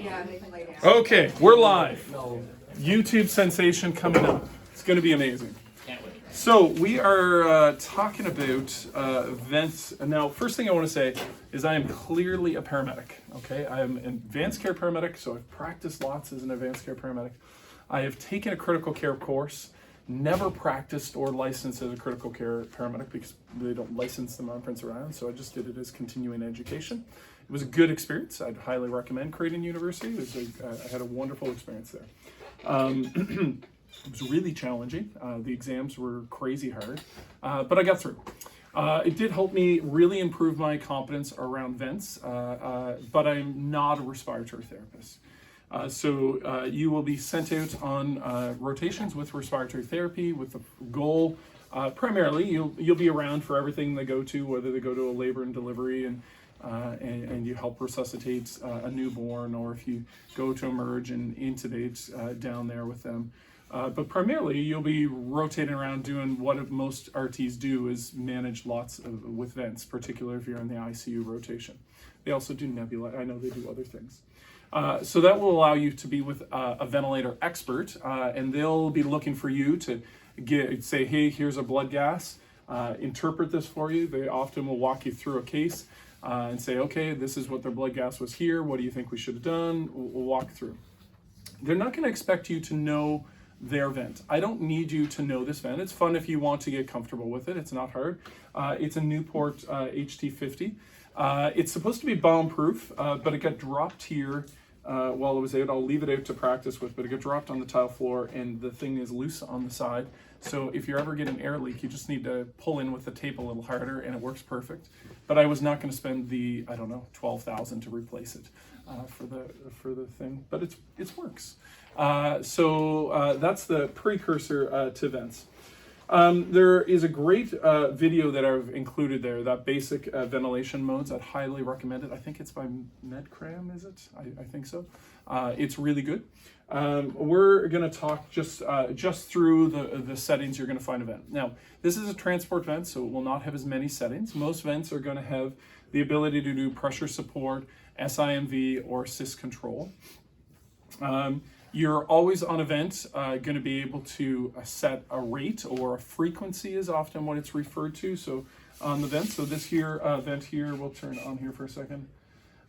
Yeah, they can lay down. Okay, we're live. YouTube sensation coming up. It's going to be amazing. So we are talking about vents. Now, first thing I want to say is I am clearly a paramedic. Okay, I am an advanced care paramedic, so I've practiced lots as an advanced care paramedic. I have taken a critical care course, never practiced or licensed as a critical care paramedic because they don't license them on Prince of Rhode Island, so I just did it as continuing education. It was a good experience. I'd highly recommend Creighton University. I had a wonderful experience there. It was really challenging. The exams were crazy hard, but I got through. It did help me really improve my competence around vents, but I'm not a respiratory therapist. So you will be sent out on rotations with respiratory therapy with the goal, primarily, you'll be around for everything they go to, whether they go to a labor and delivery and you help resuscitate a newborn, or if you go to emerge and intubate down there with them. But primarily, you'll be rotating around doing what most RTs do, is manage lots with vents, particularly if you're in the ICU rotation. They also do nebula. I know they do other things. So that will allow you to be with a ventilator expert, and they'll be looking for you to say, hey, here's a blood gas, interpret this for you. They often will walk you through a case and say, okay, this is what their blood gas was here. What do you think we should have done? We'll walk through. They're not going to expect you to know their vent. I don't need you to know this vent. It's fun if you want to get comfortable with it. It's not hard. It's a Newport HT50. It's supposed to be bomb-proof, but it got dropped here while it was out. I'll leave it out to practice with, but it got dropped on the tile floor, and the thing is loose on the side. So if you're ever getting air leak, you just need to pull in with the tape a little harder, and it works perfect. But I was not going to spend the, I don't know, $12,000 to replace it for the thing, but it works. So that's the precursor to vents. There is a great video that I've included there, that basic ventilation modes. I'd highly recommend it. I think it's by Medcram, is it? I think so. It's really good. We're going to talk just through the settings you're going to find a vent. Now, this is a transport vent, so it will not have as many settings. Most vents are going to have the ability to do pressure support, SIMV, or sys control. You're always on a vent going to be able to set a rate, or a frequency is often what it's referred to. So on the vent, so this here vent here, we'll turn it on here for a second.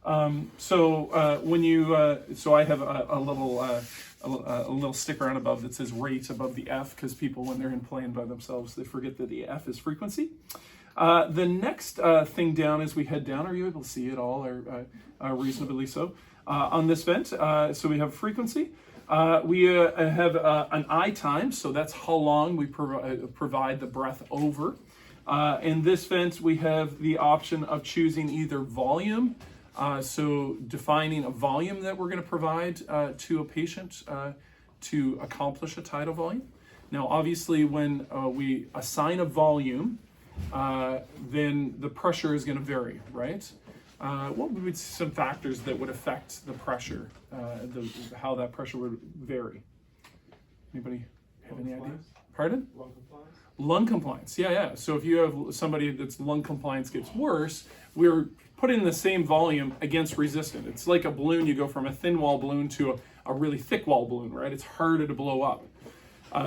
When you so I have a little sticker on above that says rate above the F, because people, when they're in plane by themselves, they forget that the F is frequency. The next thing down as we head down, are you able to see it all, or reasonably so? On this vent, so we have frequency. We have an I time, so that's how long we provide the breath over. In this vent, we have the option of choosing either volume, so defining a volume that we're going to provide to a patient to accomplish a tidal volume. Now, obviously, when we assign a volume, then the pressure is going to vary, right? What would be some factors that would affect the pressure, how that pressure would vary? Anybody have any ideas? Pardon? Lung compliance? Lung compliance, yeah. So if you have somebody that's lung compliance gets worse, we're putting the same volume against resistance. It's like a balloon. You go from a thin wall balloon to a really thick wall balloon, right? It's harder to blow up.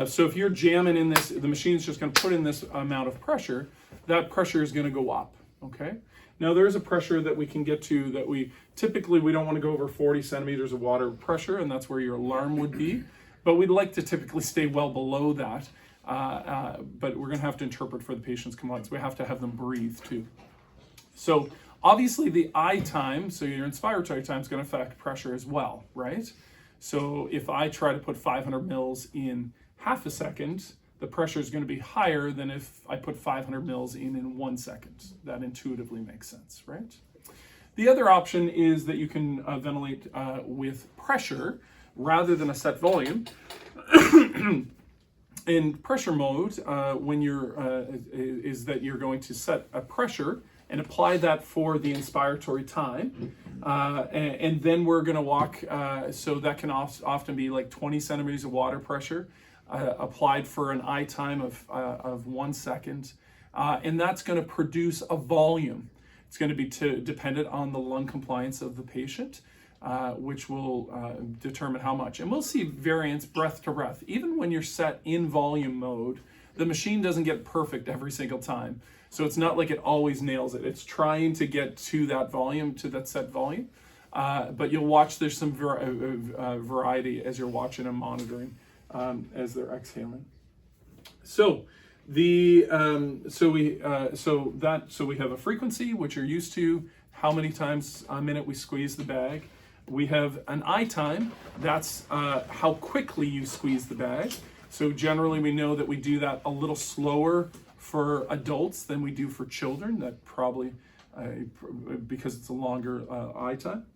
So if you're jamming in this, the machine's just going to put in this amount of pressure, that pressure is going to go up, okay? Now there's a pressure that we can get to that we don't want to go over 40 centimeters of water pressure, and that's where your alarm would be. But we'd like to typically stay well below that. But we're going to have to interpret for the patient's compliance. We have to have them breathe too. So obviously the I time, so your inspiratory time, is going to affect pressure as well, right? So if I try to put 500 mils in half a second, the pressure is going to be higher than if I put 500 mils in 1 second. That intuitively makes sense, right? The other option is that you can ventilate with pressure rather than a set volume. In pressure mode, when is that you're going to set a pressure and apply that for the inspiratory time, and then we're going to walk. So that can often be like 20 centimeters of water pressure. Applied for an I time of 1 second, and that's going to produce a volume. It's going to be dependent on the lung compliance of the patient. which will determine how much. And we'll see variance breath to breath. Even when you're set in volume mode, the machine doesn't get perfect every single time. So it's not like it always nails it. It's trying to get to that volume, to that set volume. But you'll watch there's some variety as you're watching and monitoring as they're exhaling. So we have a frequency which you're used to, how many times a minute we squeeze the bag. We have an I time, that's how quickly you squeeze the bag. So generally we know that we do that a little slower for adults than we do for children. That probably because it's a longer I time.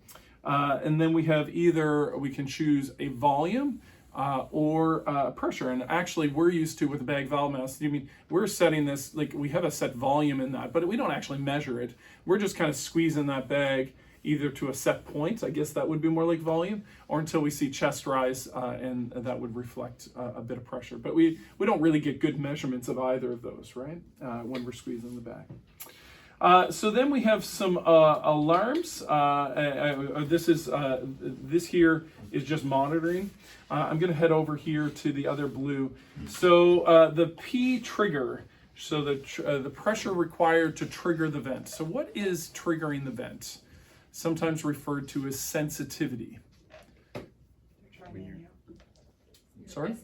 And then we have either we can choose a volume or pressure. And actually we're used to with the bag valve mask, we're setting this, like we have a set volume in that, but we don't actually measure it. We're just kind of squeezing that bag either to a set point, I guess that would be more like volume, or until we see chest rise, and that would reflect a bit of pressure. But we don't really get good measurements of either of those, right, when we're squeezing the bag. So then we have some alarms. This here is just monitoring. I'm going to head over here to the other blue. So the P trigger, so the pressure required to trigger the vent. So what is triggering the vent? Sometimes referred to as sensitivity. Sorry?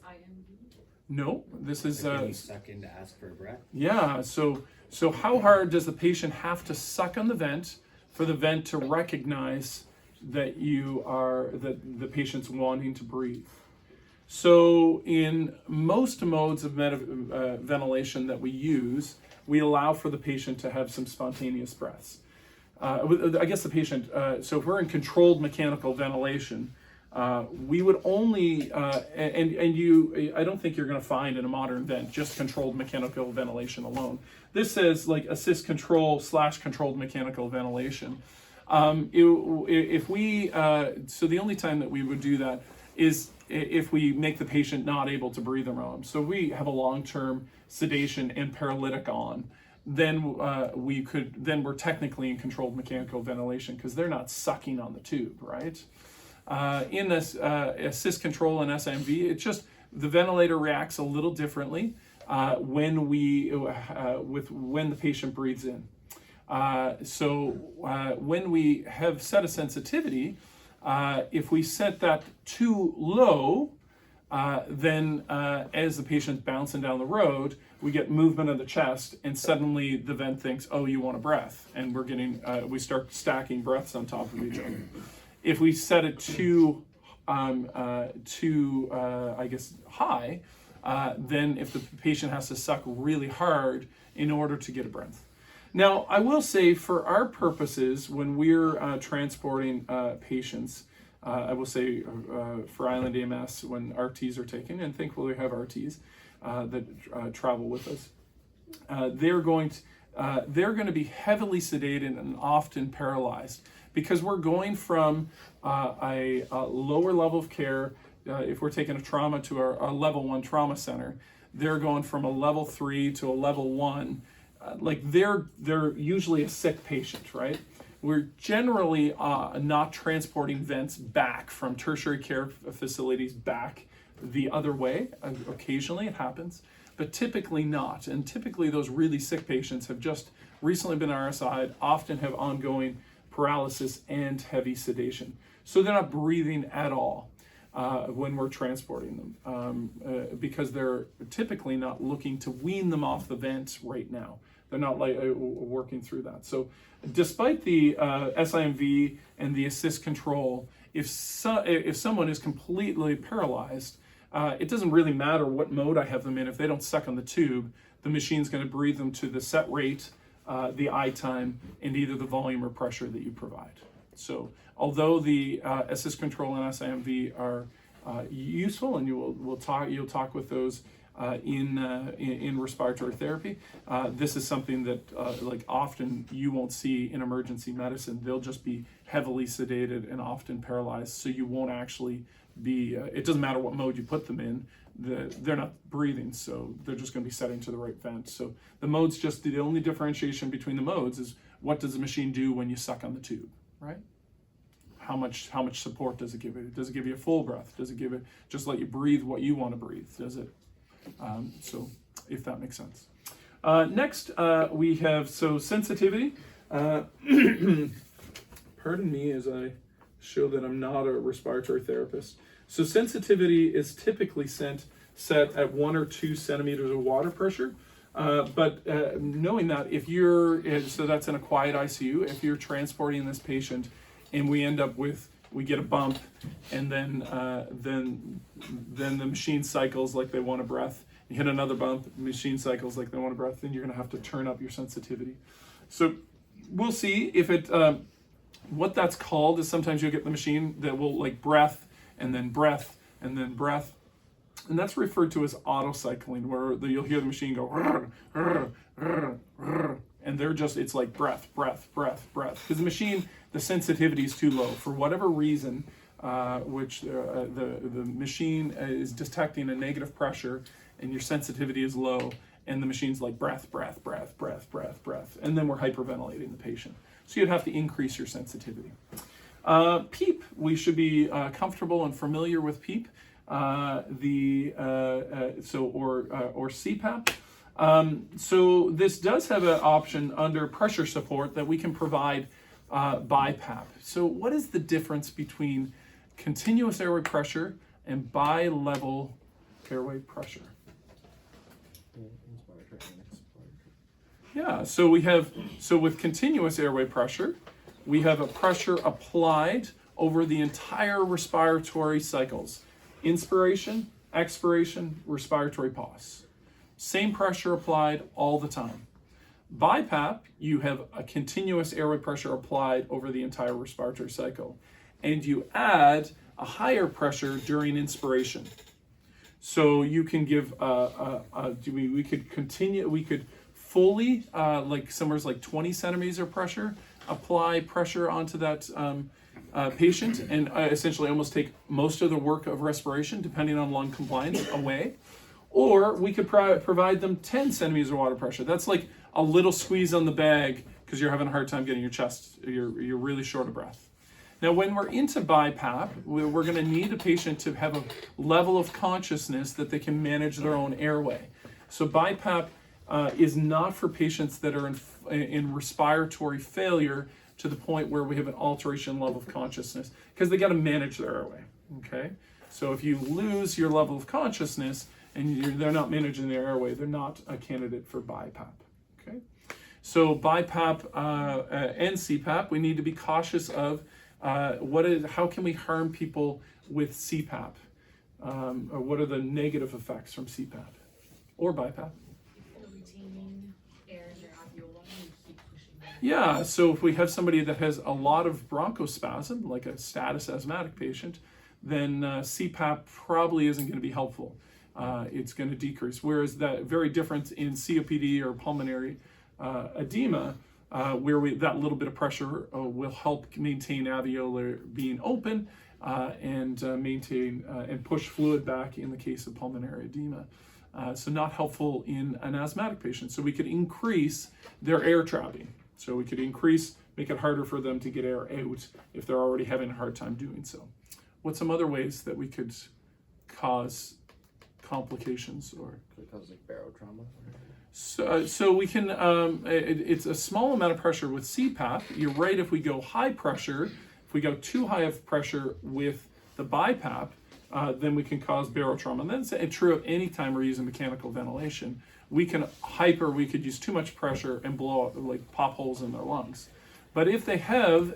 No, this is... Can you suck in to ask for a breath? Yeah, so how hard does the patient have to suck on the vent for the vent to recognize that the patient's wanting to breathe? So in most modes of ventilation that we use, we allow for the patient to have some spontaneous breaths. I guess the patient, so if we're in controlled mechanical ventilation, we would only, I don't think you're going to find in a modern vent just controlled mechanical ventilation alone. This says like assist control / controlled mechanical ventilation. So the only time that we would do that is if we make the patient not able to breathe their own. So we have a long-term sedation and paralytic on. Then we're technically in controlled mechanical ventilation because they're not sucking on the tube, right? In this assist control and SMV, it's just the ventilator reacts a little differently when the patient breathes in. When we have set a sensitivity, if we set that too low, then as the patient's bouncing down the road, we get movement of the chest, and suddenly the vent thinks, oh, you want a breath, and we start stacking breaths on top of each other. If we set it too high, then if the patient has to suck really hard in order to get a breath. Now, I will say for our purposes, when we're transporting patients, I will say for Island EMS, when RTs are taken, and thankfully we have RTs that travel with us, they're going to be heavily sedated and often paralyzed because we're going from a lower level of care. If we're taking a trauma to a level 1 trauma center, they're going from a level 3 to a level 1. They're usually a sick patient, right? We're generally not transporting vents back from tertiary care facilities back the other way. Occasionally it happens, but typically not. And typically those really sick patients have just recently been RSI'd, often have ongoing paralysis and heavy sedation. So they're not breathing at all when we're transporting them because they're typically not looking to wean them off the vent right now. They're not working through that. So despite the SIMV and the assist control, if someone is completely paralyzed, it doesn't really matter what mode I have them in. If they don't suck on the tube, the machine's going to breathe them to the set rate, the I time, and either the volume or pressure that you provide. So although the assist control and SIMV are useful, and you'll talk with those in respiratory therapy, this is something that often you won't see in emergency medicine. They'll just be heavily sedated and often paralyzed, so you won't actually be, it doesn't matter what mode you put them in, they're not breathing, so they're just going to be setting to the right vent. So the modes, just the only differentiation between the modes is what does the machine do when you suck on the tube, right? how much support does it give you? Does it give you a full breath? Does it give it just let you breathe what you want to breathe? Does it? So if that makes sense. Next, we have sensitivity. Pardon me as I show that I'm not a respiratory therapist. So sensitivity is typically set at 1 or 2 centimeters of water pressure. But knowing that if so that's in a quiet ICU, if you're transporting this patient and we get a bump and then the machine cycles like they want a breath, you hit another bump, machine cycles like they want a breath, then you're gonna have to turn up your sensitivity. So we'll see if it, what that's called is sometimes you'll get the machine that will like breath and then breath and then breath. And that's referred to as auto-cycling, where you'll hear the machine go, rrr, rrr, rrr, rrr, and it's like breath, breath, breath, breath. Because the machine, the sensitivity is too low. For whatever reason, which the machine is detecting a negative pressure and your sensitivity is low, and the machine's like breath, breath, breath, breath, breath, breath. And then we're hyperventilating the patient. So you'd have to increase your sensitivity. PEEP, we should be comfortable and familiar with PEEP. Or CPAP. So this does have an option under pressure support that we can provide BiPAP. So what is the difference between continuous airway pressure and bi-level airway pressure? Yeah, so with continuous airway pressure, we have a pressure applied over the entire respiratory cycles. Inspiration, expiration, respiratory pause. Same pressure applied all the time. BiPAP, you have a continuous airway pressure applied over the entire respiratory cycle, and you add a higher pressure during inspiration. So you can give, we could fully, like somewhere's like 20 centimeters of pressure, apply pressure onto that patient and essentially almost take most of the work of respiration, depending on lung compliance, away. Or we could provide them 10 centimeters of water pressure. That's like a little squeeze on the bag because you're having a hard time getting your chest, you're really short of breath. Now, when we're into BiPAP, we're going to need a patient to have a level of consciousness that they can manage their own airway. So BiPAP is not for patients that are in respiratory failure to the point where we have an alteration level of consciousness, because they got to manage their airway, okay? So if you lose your level of consciousness and they're not managing their airway, they're not a candidate for BiPAP, okay? So BiPAP and CPAP, we need to be cautious of how can we harm people with CPAP? Or what are the negative effects from CPAP or BiPAP? Retaining air in their alveoli and keep pushing them. Yeah, so if we have somebody that has a lot of bronchospasm, like a status asthmatic patient, then CPAP probably isn't going to be helpful. It's going to decrease. Whereas that very different in COPD or pulmonary edema, where that little bit of pressure will help maintain alveolar being open and maintain and push fluid back in the case of pulmonary edema. So not helpful in an asthmatic patient. So we could increase their air trapping. So we could make it harder for them to get air out if they're already having a hard time doing so. What's some other ways that we could cause complications or? Could it cause like barotrauma? So we can, it's a small amount of pressure with CPAP. You're right, if we go high pressure, if we go too high of pressure with the BiPAP, then we can cause barotrauma. And that's true of any time we're using mechanical ventilation. We could use too much pressure and blow out, like pop holes in their lungs. But if they have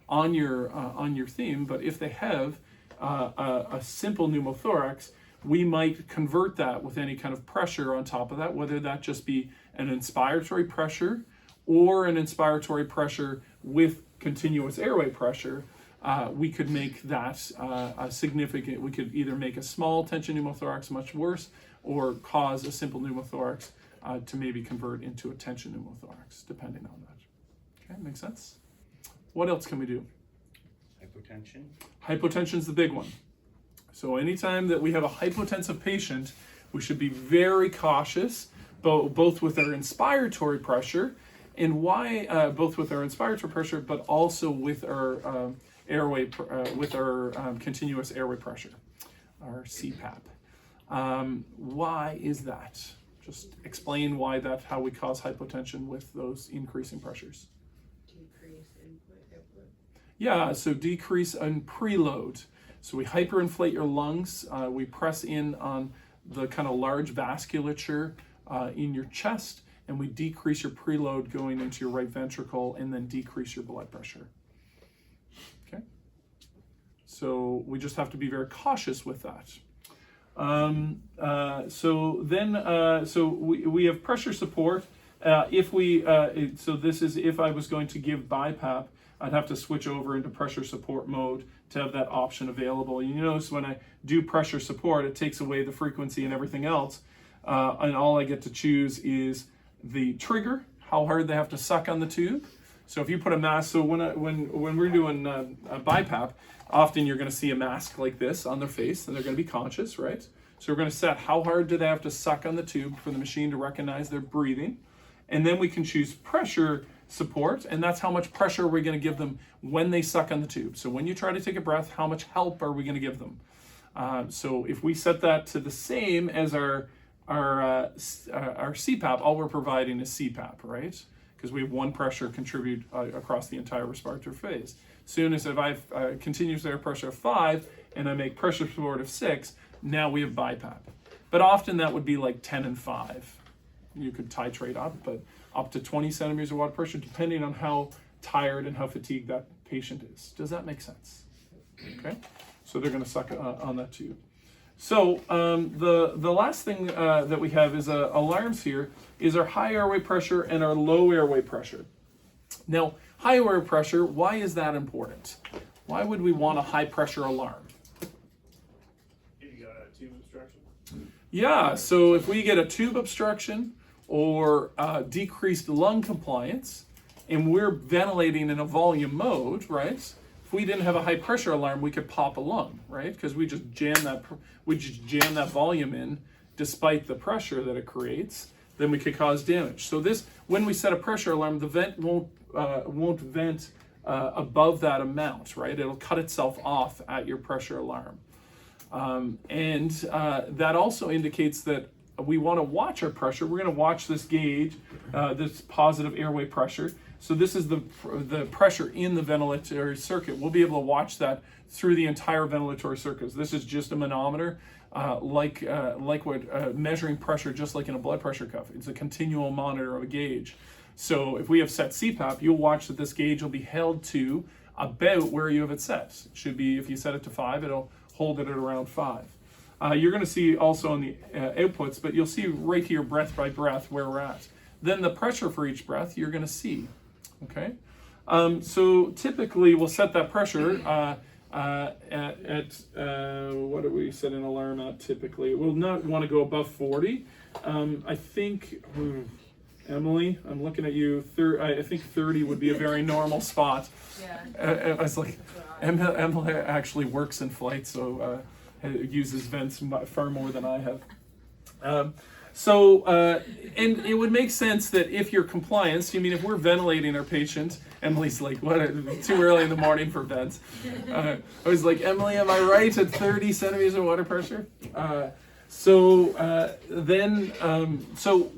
on your theme, but if they have a simple pneumothorax, we might convert that with any kind of pressure on top of that, whether that just be an inspiratory pressure or an inspiratory pressure with continuous airway pressure. We could make that a significant, we could either make a small tension pneumothorax much worse or cause a simple pneumothorax to maybe convert into a tension pneumothorax, depending on that. Okay, makes sense? What else can we do? Hypotension. Hypotension's the big one. So anytime that we have a hypotensive patient, we should be very cautious, both with our inspiratory pressure, and why both with our inspiratory pressure, but also with our airway, with our continuous airway pressure, our CPAP. Why is that? Just explain why how we cause hypotension with those increasing pressures. Decrease input, output. Yeah, so decrease in preload. So we hyperinflate your lungs, we press in on the kind of large vasculature in your chest, and we decrease your preload going into your right ventricle and then decrease your blood pressure. Okay? So we just have to be very cautious with that. So we have pressure support. So this is if I was going to give BiPAP, I'd have to switch over into pressure support mode to have that option available. You notice when I do pressure support, it takes away the frequency and everything else, and all I get to choose is the trigger, how hard they have to suck on the tube. So if you put a mask, so when we're doing a BiPAP, often you're going to see a mask like this on their face, and they're going to be conscious, right? So we're going to set how hard do they have to suck on the tube for the machine to recognize they're breathing, and then we can choose pressure support, and that's how much pressure we're going to give them when they suck on the tube. So when you try to take a breath, how much help are we going to give them? So if we set that to the same as our CPAP, all we're providing is CPAP, right? Because we have one pressure contribute across the entire respiratory phase. Soon as if I've continuous air pressure of 5 and I make pressure support of 6, now we have BiPAP. But often that would be like 10 and 5. You could titrate up, but up to 20 centimeters of water pressure, depending on how tired and how fatigued that patient is. Does that make sense? Okay, so they're going to suck on that tube. So the last thing that we have is alarms here is our high airway pressure and our low airway pressure. Now, high airway pressure, why is that important? Why would we want a high pressure alarm? If you got a tube obstruction? Yeah, so if we get a tube obstruction or decreased lung compliance, and we're ventilating in a volume mode, right? If we didn't have a high pressure alarm, we could pop a lung, right? Because we just jam that volume in despite the pressure that it creates, then we could cause damage. So this, when we set a pressure alarm, the vent won't vent above that amount, right? It'll cut itself off at your pressure alarm. And that also indicates that we want to watch our pressure. We're going to watch this gauge, this positive airway pressure. So this is the pressure in the ventilatory circuit. We'll be able to watch that through the entire ventilatory circuit. This is just a manometer, like what measuring pressure, just like in a blood pressure cuff. It's a continual monitor of a gauge. So if we have set CPAP, you'll watch that this gauge will be held to about where you have it set. It should be, if you set it to 5, it'll hold it at around 5. You're going to see also on the outputs, but you'll see right here, breath by breath, where we're at. Then the pressure for each breath, you're going to see. Okay? So typically, we'll set that pressure at what do we set an alarm at typically? We'll not want to go above 40. I think, Emily, I'm looking at you. I think 30 would be a very normal spot. Yeah. I was like, Emily actually works in flight, so uses vents far more than I have. And it would make sense that if you're compliant, if we're ventilating our patient, Emily's like, what, too early in the morning for vents. I was like, Emily, am I right at 30 centimeters of water pressure? So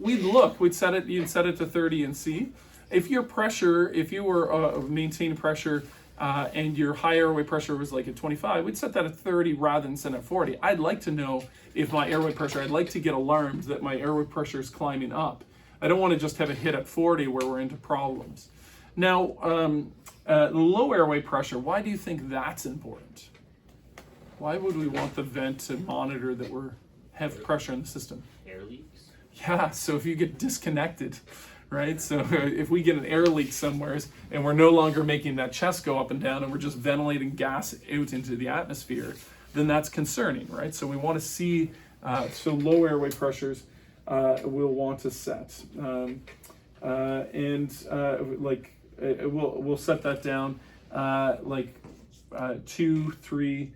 we'd set it, you'd set it to 30 and see. If you were maintaining pressure and your high airway pressure was like at 25, we'd set that at 30 rather than set at 40. I'd like to know if my airway pressure, I'd like to get alarmed that my airway pressure is climbing up. I don't want to just have it hit at 40 where we're into problems. Now, low airway pressure, why do you think that's important? Why would we want the vent to monitor that we have pressure in the system? Air leaks? Yeah, so if you get disconnected, right? So if we get an air leak somewhere and we're no longer making that chest go up and down and we're just ventilating gas out into the atmosphere, then that's concerning, right? So we want to see, so low airway pressures we'll want to set. We'll set that down 2-3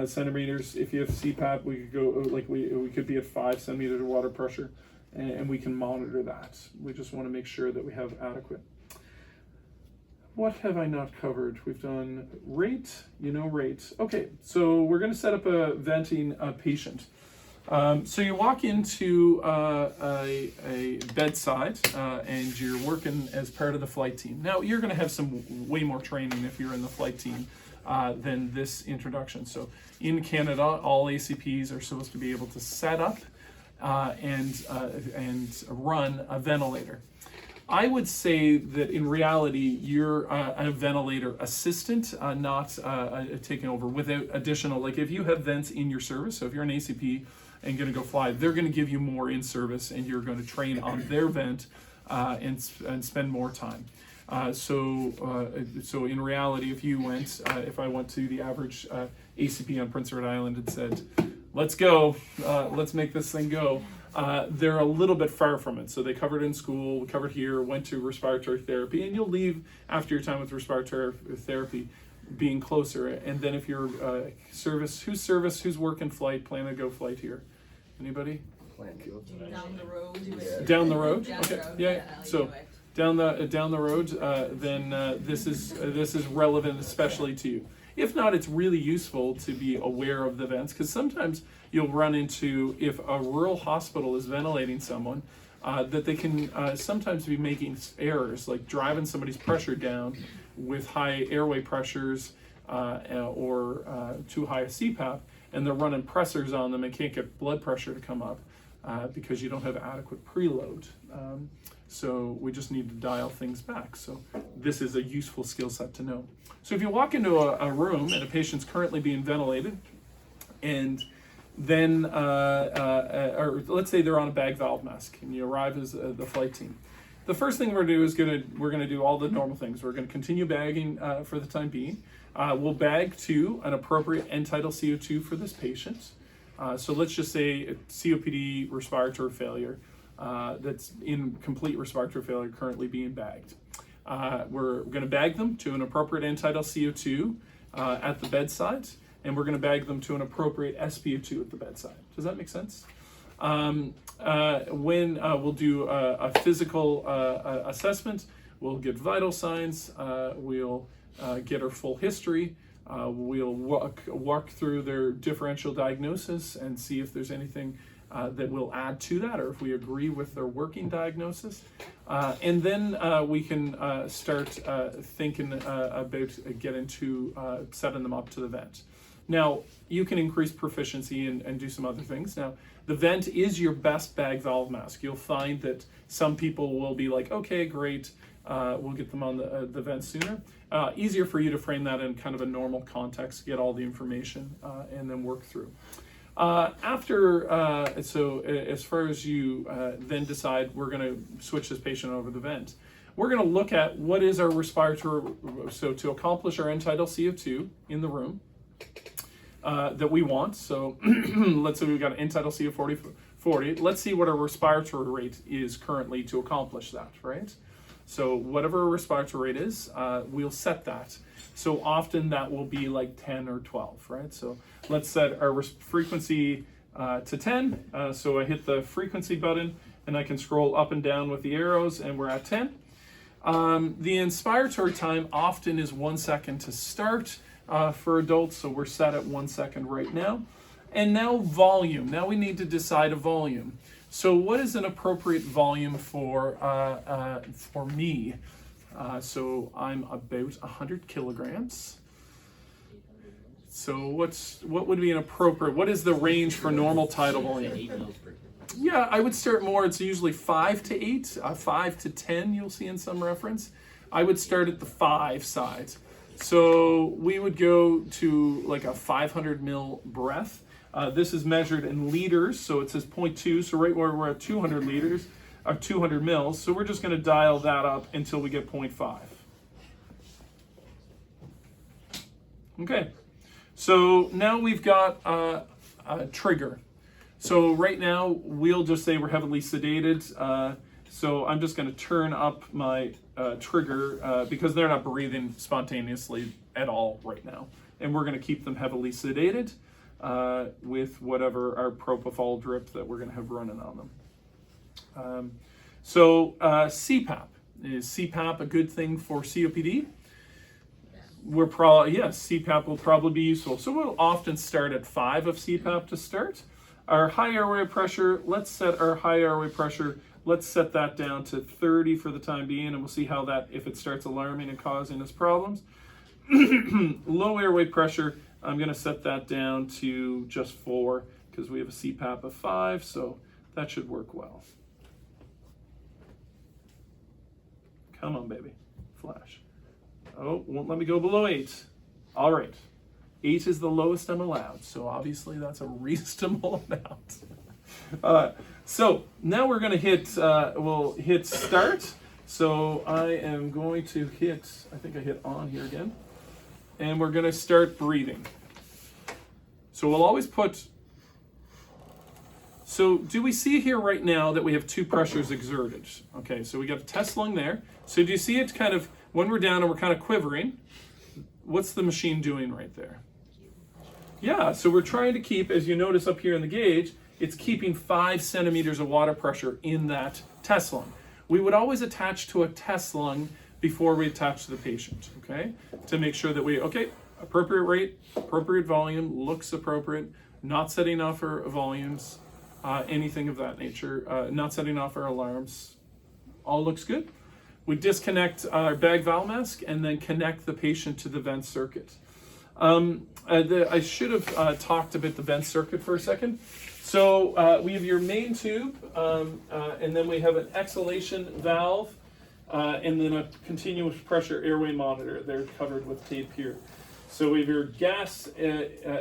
centimeters. If you have CPAP, we could go we could be at 5 centimeters of water pressure, and we can monitor that. We just want to make sure that we have adequate. What have I not covered? We've done rate, rate. Okay, so we're going to set up a venting patient. So you walk into a bedside and you're working as part of the flight team. Now, you're going to have some way more training if you're in the flight team than this introduction. So in Canada, all ACPs are supposed to be able to set up and run a ventilator. I would say that in reality, you're a ventilator assistant, not taking over without additional, like if you have vents in your service, so if you're an ACP and going to go fly, they're going to give you more in service and you're going to train on their vent and spend more time. So in reality, if you went, if I went to the average ACP on Prince Edward Island and said, let's go, let's make this thing go, they're a little bit far from it. So they covered in school, covered here, went to respiratory therapy, and you'll leave after your time with respiratory therapy being closer. And then if you're who's working flight, plan to go flight here? Anybody? Down the road. Down the road? Down Okay, the road, yeah. So down the road, then this is relevant especially to you. If not, it's really useful to be aware of the vents, because sometimes you'll run into, if a rural hospital is ventilating someone, that they can sometimes be making errors, like driving somebody's pressure down with high airway pressures or too high a CPAP, and they're running pressors on them and can't get blood pressure to come up because you don't have adequate preload. So we just need to dial things back. So this is a useful skill set to know. So if you walk into a room and a patient's currently being ventilated, and then, or let's say they're on a bag valve mask, and you arrive as the flight team. The first thing we're going to do is we're going to do all the normal things. We're going to continue bagging for the time being. We'll bag to an appropriate end tidal CO2 for this patient. So let's just say COPD respiratory failure. That's in complete respiratory failure currently being bagged. We're going to bag them to an appropriate end tidal CO2 at the bedside, and we're going to bag them to an appropriate SpO2 at the bedside. Does that make sense? When we'll do a physical assessment, we'll get vital signs, we'll get our full history, we'll walk through their differential diagnosis and see if there's anything that will add to that, or if we agree with their working diagnosis. And then we can start thinking about getting to setting them up to the vent. Now, you can increase proficiency and do some other things. Now, the vent is your best bag valve mask. You'll find that some people will be like, okay, great, we'll get them on the vent sooner. Easier for you to frame that in kind of a normal context, get all the information, and then work through. So as far as you then decide we're going to switch this patient over the vent, we're going to look at what is our respiratory, so to accomplish our end tidal CO2 in the room that we want. So let's say we've got an end tidal CO 40. Let's see what our respiratory rate is currently to accomplish that, right? So whatever our respiratory rate is, we'll set that. So often that will be like 10 or 12, right? So let's set our frequency to 10. So I hit the frequency button and I can scroll up and down with the arrows and we're at 10. The inspiratory time often is 1 second to start for adults. So we're set at 1 second right now. And now volume. Now we need to decide a volume. So what is an appropriate volume for me? So I'm about 100 kilograms. So what would be an appropriate, what is the range for normal tidal volume? Yeah, I would start more, it's usually 5 to 8, 5 to 10 you'll see in some reference. I would start at the 5 side. So we would go to like a 500 mil breath. This is measured in liters, so it says 0.2, so right where we're at 200 liters, 200 mils, so we're just going to dial that up until we get 0.5. Okay, so now we've got a trigger. So right now, we'll just say we're heavily sedated, so I'm just going to turn up my trigger because they're not breathing spontaneously at all right now. And we're going to keep them heavily sedated with whatever our propofol drip that we're going to have running on them. CPAP. Is CPAP a good thing for COPD? we're probably, yes, CPAP will probably be useful. So we'll often start at 5 of CPAP to start. Our high airway pressure, let's set that down to 30 for the time being, and we'll see how that, if it starts alarming and causing us problems. Low airway pressure, I'm going to set that down to just 4 because we have a CPAP of 5, so that should work well. Come on, baby. Flash. Oh, won't let me go below 8. All right. 8 is the lowest I'm allowed, so obviously that's a reasonable amount. So now we're going to hit, we'll hit start. So I am going to hit, I think I hit on here again, and we're going to start breathing. So we'll always put, so do we see here right now that we have 2 pressures exerted? Okay, so we got a test lung there. So do you see it kind of, when we're down and we're kind of quivering, what's the machine doing right there? Yeah, so we're trying to keep, as you notice up here in the gauge, it's keeping 5 centimeters of water pressure in that test lung. We would always attach to a test lung before we attach to the patient, okay? To make sure that appropriate rate, appropriate volume, looks appropriate, not setting off our volumes, anything of that nature, not setting off our alarms, all looks good. We disconnect our bag valve mask and then connect the patient to the vent circuit. I should have talked about the vent circuit for a second. So we have your main tube, and then we have an exhalation valve, and then a continuous pressure airway monitor. They're covered with tape here. So we have your gas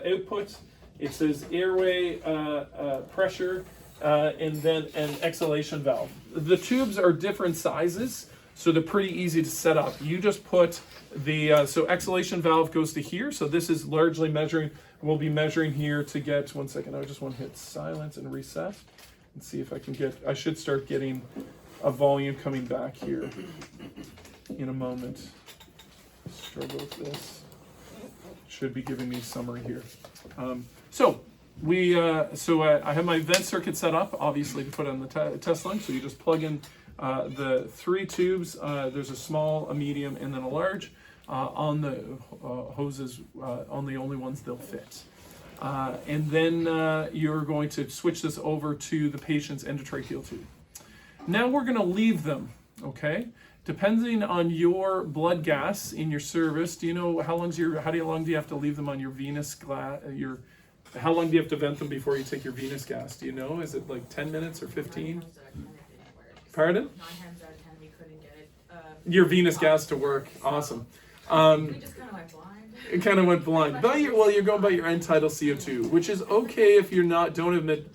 output. It says airway pressure, and then an exhalation valve. The tubes are different sizes, so they're pretty easy to set up. You just put the, so exhalation valve goes to here. So this is largely measuring, we'll be measuring here to get, one second, I just want to hit silence and reset and see if I can get, I should start getting a volume coming back here in a moment. Struggle with this. Should be giving me summary here. I have my vent circuit set up, obviously, to put on the test lung. So you just plug in the 3 tubes. There's a small, a medium, and then a large on the hoses, on the only ones they'll fit. And then you're going to switch this over to the patient's endotracheal tube. Now we're going to leave them, okay? Depending on your blood gas in your service, do you know how long do you have to leave them on your venous glass? How long do you have to vent them before you take your venous gas? Do you know? Is it like 10 minutes or 15? Pardon? 9 times out of 10 we couldn't get it. Your venous gas to work. Awesome. We just kind of went blind. It kind of went blind. You're going by your end tidal CO2, which is okay if you're not. Don't admit.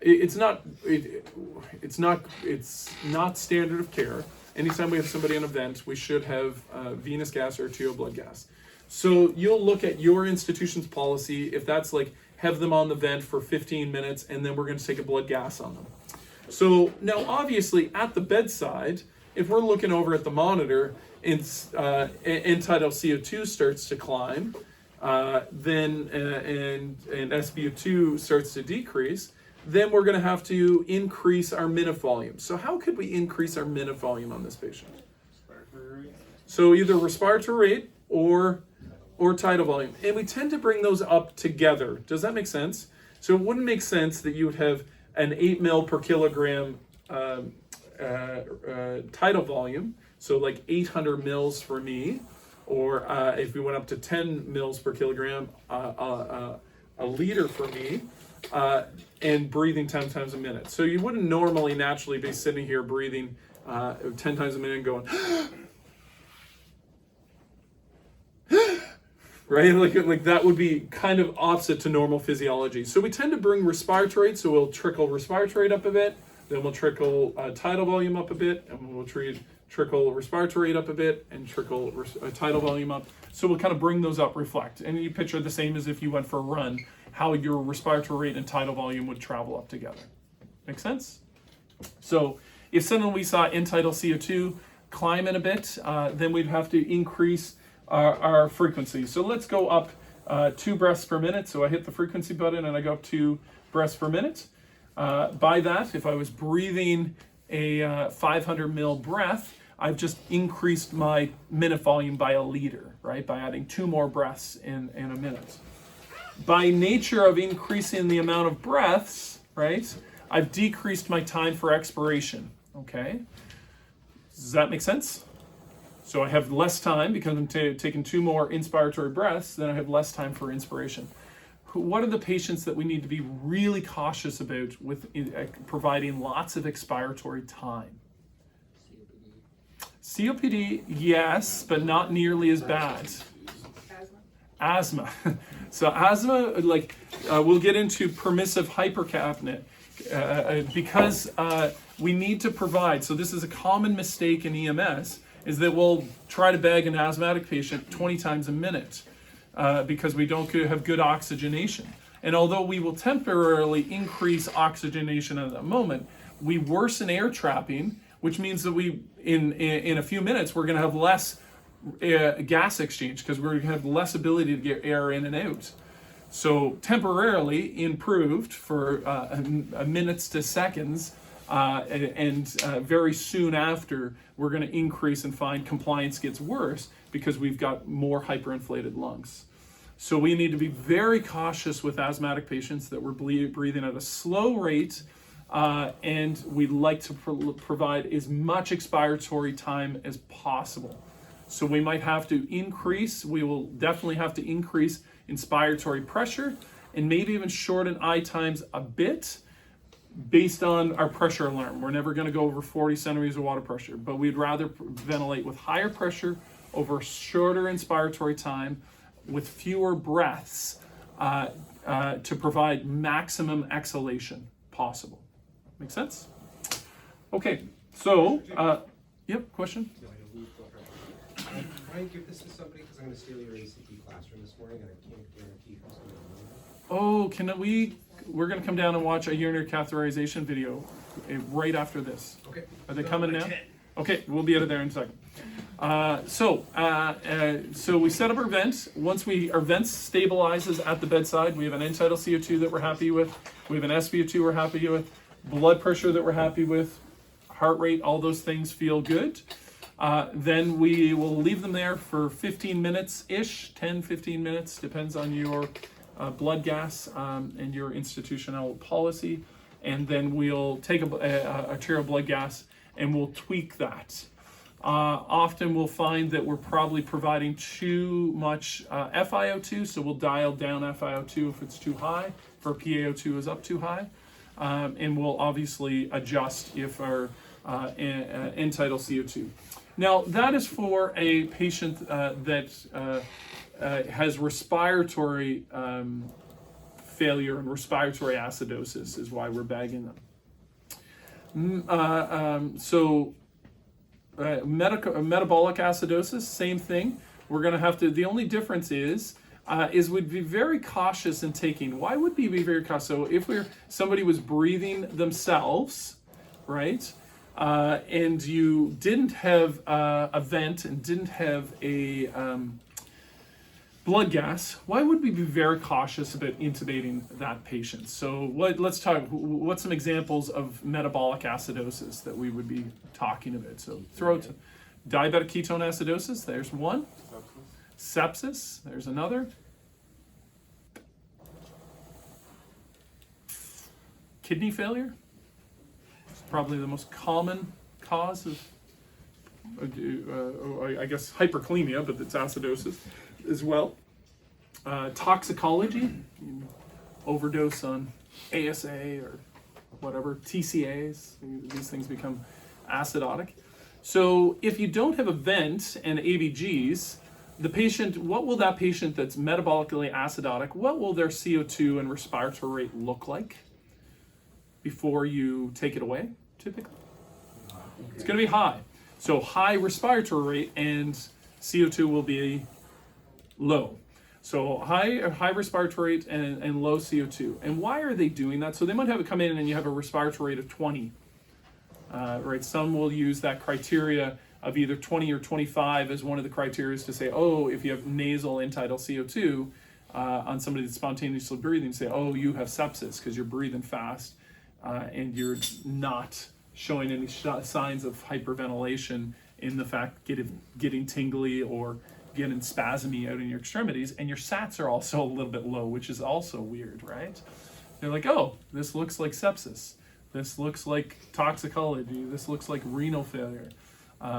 It's not standard of care. Anytime we have somebody on a vent, we should have venous gas or arterial blood gas. So you'll look at your institution's policy. If that's like have them on the vent for 15 minutes and then we're going to take a blood gas on them. So now obviously at the bedside, if we're looking over at the monitor and end tidal CO2 starts to climb, then and SpO2 starts to decrease, then we're going to have to increase our minute volume. So how could we increase our minute volume on this patient? So either respiratory rate or tidal volume. And we tend to bring those up together. Does that make sense? So it wouldn't make sense that you would have an 8 mil per kilogram tidal volume, so like 800 mils for me, or if we went up to 10 mils per kilogram, a liter for me, and breathing 10 times a minute. So you wouldn't normally naturally be sitting here breathing 10 times a minute and going, right? Like that would be kind of opposite to normal physiology. So we tend to bring respiratory rate, so we'll trickle respiratory rate up a bit, then we'll trickle tidal volume up a bit, and we'll trickle respiratory rate up a bit, and trickle tidal volume up. So we'll kind of bring those up, reflect. And you picture the same as if you went for a run, how your respiratory rate and tidal volume would travel up together. Make sense? So if suddenly we saw end tidal CO2 climb in a bit, then we'd have to increase our frequency. So let's go up 2 breaths per minute. So I hit the frequency button and I go up 2 breaths per minute. By that, if I was breathing a 500 mil breath, I've just increased my minute volume by a liter, right? By adding 2 more breaths in a minute. By nature of increasing the amount of breaths, right, I've decreased my time for expiration, okay? Does that make sense? So I have less time because I'm taking 2 more inspiratory breaths, then I have less time for inspiration. What are the patients that we need to be really cautious about with providing lots of expiratory time? COPD, yes, but not nearly as bad. Asthma. So asthma, like we'll get into permissive hypercapnia because we need to provide. So this is a common mistake in EMS, is that we'll try to bag an asthmatic patient 20 times a minute because we don't have good oxygenation. And although we will temporarily increase oxygenation at that moment, we worsen air trapping, which means that we, in a few minutes, we're going to have less gas exchange because we're going to have less ability to get air in and out. So temporarily improved for minutes to seconds, and very soon after, we're going to increase and find compliance gets worse because we've got more hyperinflated lungs. So we need to be very cautious with asthmatic patients that we're breathing at a slow rate, and we'd like to provide as much expiratory time as possible. So we might have to increase, we will definitely have to increase inspiratory pressure and maybe even shorten I times a bit based on our pressure alarm. We're never going to go over 40 centimeters of water pressure, but we'd rather ventilate with higher pressure over shorter inspiratory time with fewer breaths to provide maximum exhalation possible. Make sense? Okay, so, yep, question? Can I give this to somebody because I'm going to steal your ACT classroom this morning and I can't guarantee who's going to know. Oh, we're going to come down and watch a urinary catheterization video right after this. Okay. Are they coming now? Okay, we'll be out of there in a second. So we set up our vent. Once our vent stabilizes at the bedside, we have an end-tidal CO2 that we're happy with. We have an SpO2 we're happy with. Blood pressure that we're happy with. Heart rate, all those things feel good. Then we will leave them there for 15 minutes-ish, 10, 15 minutes, depends on your blood gas and your institutional policy. And then we'll take a arterial blood gas and we'll tweak that. Often we'll find that we're probably providing too much FiO2, so we'll dial down FiO2 if it's too high, if our PaO2 is up too high. And we'll obviously adjust if our end-tidal CO2. Now, that is for a patient that has respiratory failure and respiratory acidosis is why we're bagging them. Metabolic acidosis, same thing. We're going to have to, the only difference is we'd be very cautious in taking. Why would we be very cautious? So if somebody was breathing themselves, right, and you didn't have a vent and didn't have a blood gas, why would we be very cautious about intubating that patient? So let's talk, what's some examples of metabolic acidosis that we would be talking about? So diabetic ketone acidosis, there's one. Sepsis, there's another. Kidney failure, it's probably the most common cause of, I guess, hyperkalemia, but it's acidosis as well. Toxicology, overdose on ASA or whatever, TCAs, these things become acidotic. So if you don't have a vent and ABGs, the patient, what will that patient that's metabolically acidotic, what will their CO2 and respiratory rate look like before you take it away, typically? It's going to be high. So high respiratory rate and CO2 will be low. So high respiratory rate and low CO2. And why are they doing that? So they might have it come in and you have a respiratory rate of 20. Right? Some will use that criteria of either 20 or 25 as one of the criteria to say, oh, if you have nasal end-tidal CO2 on somebody that's spontaneously breathing, say, oh, you have sepsis because you're breathing fast and you're not showing any signs of hyperventilation in the fact getting tingly or getting spasmy out in your extremities, and your SATs are also a little bit low, which is also weird, right? They're like, oh, this looks like sepsis. This looks like toxicology. This looks like renal failure.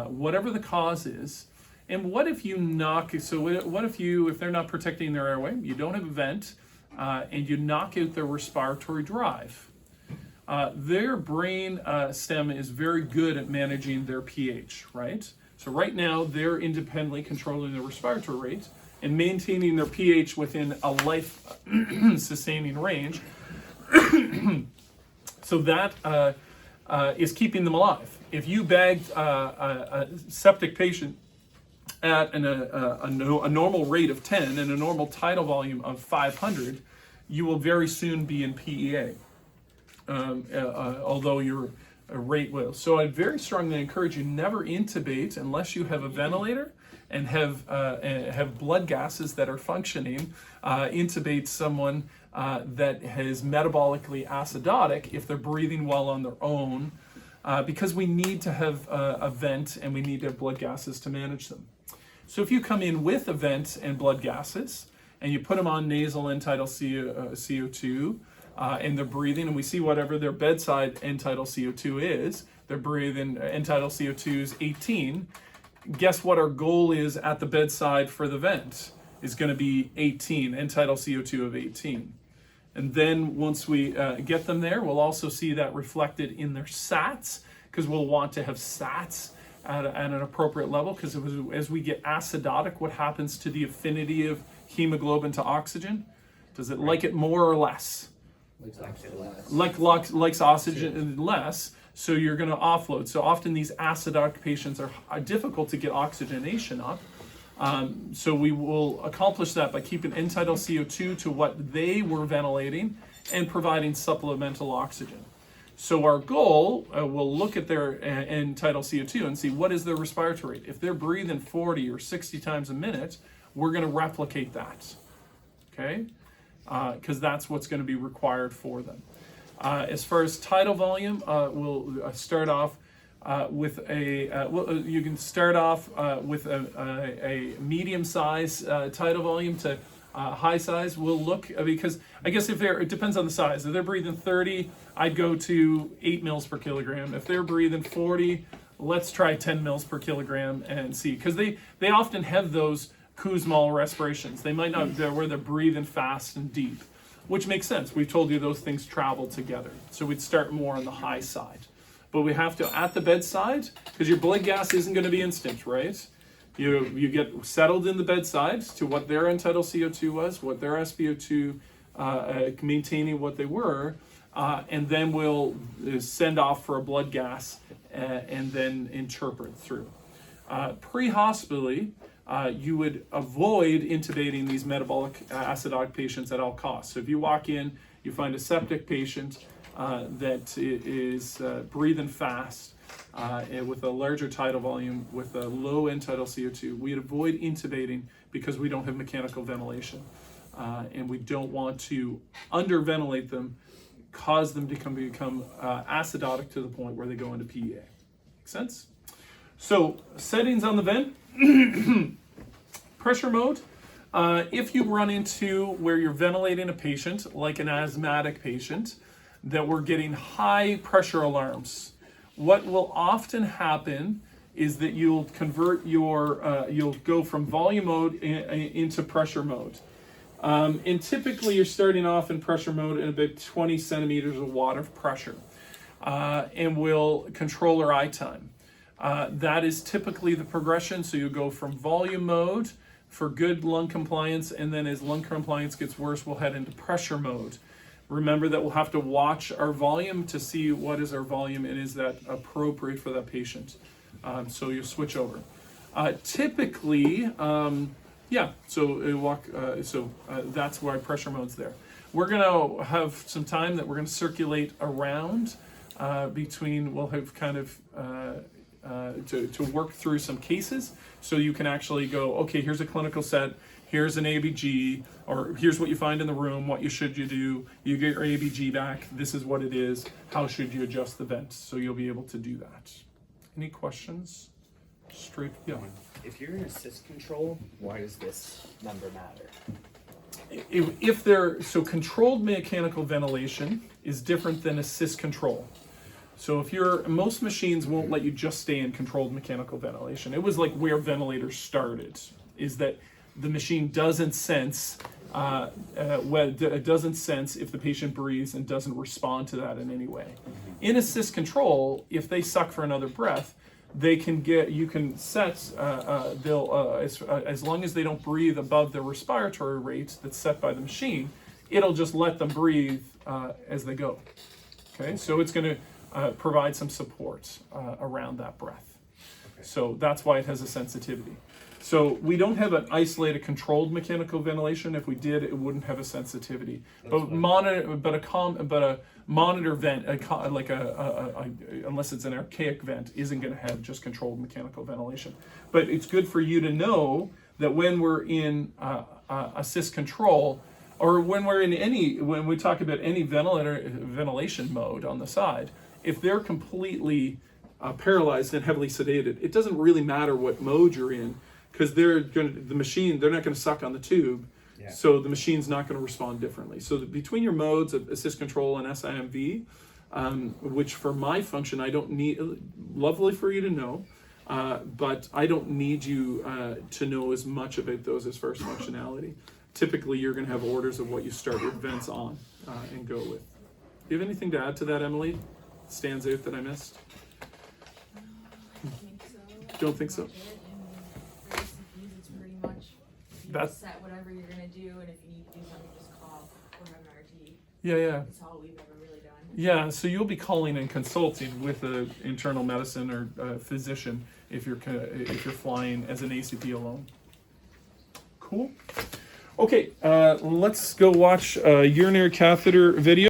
Whatever the cause is. And what if you what if they're not protecting their airway, you don't have a vent, and you knock out their respiratory drive? Their brain stem is very good at managing their pH, right? So right now, they're independently controlling their respiratory rate and maintaining their pH within a life-sustaining range. So that is keeping them alive. If you bagged a septic patient at a normal rate of 10 and a normal tidal volume of 500, you will very soon be in PEA, although your rate will. So I very strongly encourage you never intubate unless you have a ventilator and have blood gases that are functioning. Intubate someone that is metabolically acidotic if they're breathing well on their own, because we need to have a vent and we need to have blood gases to manage them. So if you come in with a vent and blood gases and you put them on nasal end-tidal CO2 and they're breathing, and we see whatever their bedside end-tidal CO2 is, they're breathing end-tidal CO2 is 18. Guess what our goal is at the bedside for the vent is going to be 18, end-tidal CO2 of 18. And then once we get them there, we'll also see that reflected in their SATs, because we'll want to have SATs at an appropriate level, because as we get acidotic, what happens to the affinity of hemoglobin to oxygen? Does it like it more or less? Likes oxygen less, so you're going to offload. So often these acidotic patients are difficult to get oxygenation up. So we will accomplish that by keeping end-tidal CO2 to what they were ventilating and providing supplemental oxygen. So our goal, we'll look at their end-tidal CO2 and see what is their respiratory rate. If they're breathing 40 or 60 times a minute, we're going to replicate that, okay? Because that's what's going to be required for them. As far as tidal volume, we'll start off with you can start off with a medium size tidal volume to high size. We'll look, because I guess it depends on the size. If they're breathing 30, I'd go to 8 mils per kilogram. If they're breathing 40, let's try 10 mils per kilogram and see, because they often have those Kussmaul respirations. They might not, where they're breathing fast and deep, which makes sense. We've told you those things travel together. So we'd start more on the high side. But we have to, at the bedside, because your blood gas isn't going to be instant, right? You get settled in the bedside to what their end-tidal CO2 was, what their SpO2, maintaining what they were, and then we'll send off for a blood gas and then interpret through. Pre-hospitally, you would avoid intubating these metabolic acidotic patients at all costs. So if you walk in, you find a septic patient that is breathing fast and with a larger tidal volume, with a low end-tidal CO2, we'd avoid intubating because we don't have mechanical ventilation. And we don't want to underventilate them, cause them to become acidotic to the point where they go into PEA. Make sense? So settings on the vent. Pressure mode. If you run into where you're ventilating a patient, like an asthmatic patient, that we're getting high pressure alarms, what will often happen is that you'll convert you'll go from volume mode into pressure mode. And typically you're starting off in pressure mode at about 20 centimeters of water pressure. And we'll control our eye time. That is typically the progression. So you go from volume mode for good lung compliance, and then as lung compliance gets worse, we'll head into pressure mode. Remember that we'll have to watch our volume to see what is our volume and is that appropriate for that patient. So you switch over. Typically, that's why pressure mode's there. We're gonna have some time that we're gonna circulate around we'll have kind of to work through some cases, so you can actually go, okay, here's a clinical set, here's an ABG, or here's what you find in the room, what you do, you get your ABG back, this is what it is, how should you adjust the vent? So you'll be able to do that. Any questions? straight, yeah. If you're in assist control, why does this number matter? If they're, so controlled mechanical ventilation is different than assist control. So if you're, most machines won't let you just stay in controlled mechanical ventilation. It was like where ventilators started, is that the machine doesn't sense, it doesn't sense if the patient breathes and doesn't respond to that in any way. In assist control, if they suck for another breath, they can get, you can set, as long as they don't breathe above the respiratory rate that's set by the machine, it'll just let them breathe as they go. Okay, so it's going to provide some support around that breath. Okay. So that's why it has a sensitivity. So we don't have an isolated controlled mechanical ventilation. If we did, it wouldn't have a sensitivity. But a monitor vent, unless it's an archaic vent, isn't going to have just controlled mechanical ventilation. But it's good for you to know that when we're in assist control, or when we talk about any ventilation mode on the side, if they're completely paralyzed and heavily sedated, it doesn't really matter what mode you're in, because they're not going to suck on the tube. Yeah. So the machine's not going to respond differently. So between your modes of assist control and SIMV, which for my function I don't need, lovely for you to know, but I don't need you to know as much about those as first functionality. Typically you're going to have orders of what you start your vents on and go with. Do you have anything to add to that, Emily? Stands out that I missed? I think so. Don't think so? For ACPs, it's pretty much, you That's- set whatever you're gonna do, and if you need to do something, just call or have an RT. Yeah. That's all we've ever really done. Yeah, so you'll be calling and consulting with an internal medicine or a physician if you're flying as an ACP alone. Cool. Okay, let's go watch a urinary catheter video.